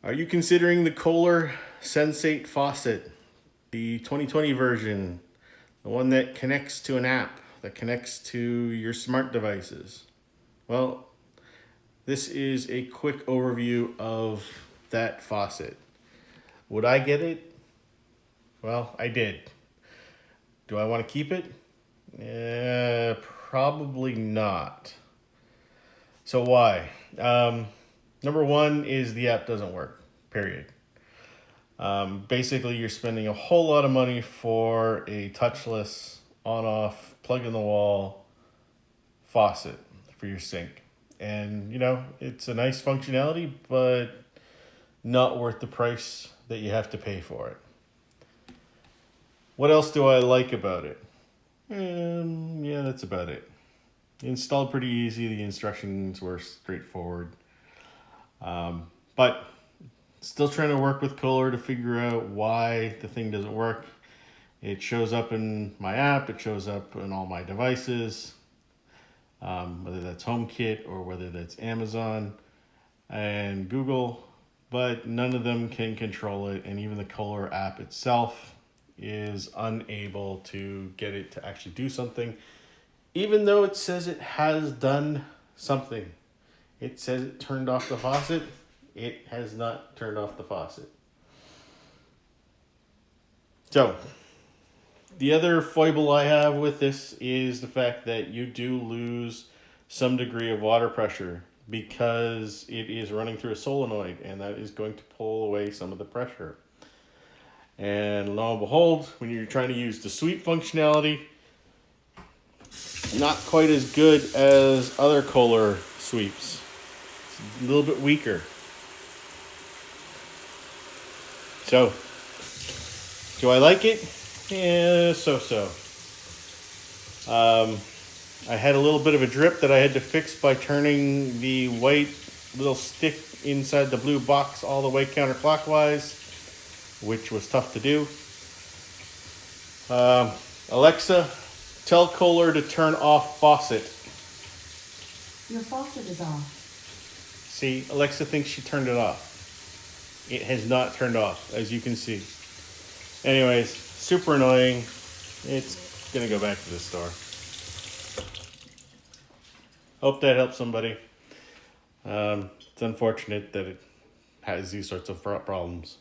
Are you considering the Kohler Sensate faucet, the 2020 version, the one that connects to an app, that connects to your smart devices? Well, this is a quick overview of that faucet. Would I get it? Well, I did. Do I want to keep it? Probably not. So why? Number one is the app doesn't work, period. Basically, you're spending a whole lot of money for a touchless, on-off, plug-in-the-wall faucet for your sink. And, it's a nice functionality, but not worth the price that you have to pay for it. What else do I like about it? Yeah, that's about it. Installed pretty easy. The instructions were straightforward. But still trying to work with Kohler to figure out why the thing doesn't work. It shows up in my app. It shows up in all my devices, whether that's HomeKit or whether that's Amazon and Google, but none of them can control it. And even the Kohler app itself is unable to get it to actually do something, even though it says it has done something. It says it turned off the faucet. It has not turned off the faucet. So, the other foible I have with this is the fact that you do lose some degree of water pressure because it is running through a solenoid, and that is going to pull away some of the pressure. And lo and behold, when you're trying to use the sweep functionality, not quite as good as other Kohler sweeps. It's a little bit weaker. So, do I like it? Yeah, so-so. I had a little bit of a drip that I had to fix by turning the white little stick inside the blue box all the way counterclockwise, which was tough to do. Alexa, tell Kohler to turn off faucet. Your faucet is off. See, Alexa thinks she turned it off. It has not turned off, as you can see. Anyways, super annoying. It's gonna go back to the store. Hope that helps somebody. It's unfortunate that it has these sorts of problems.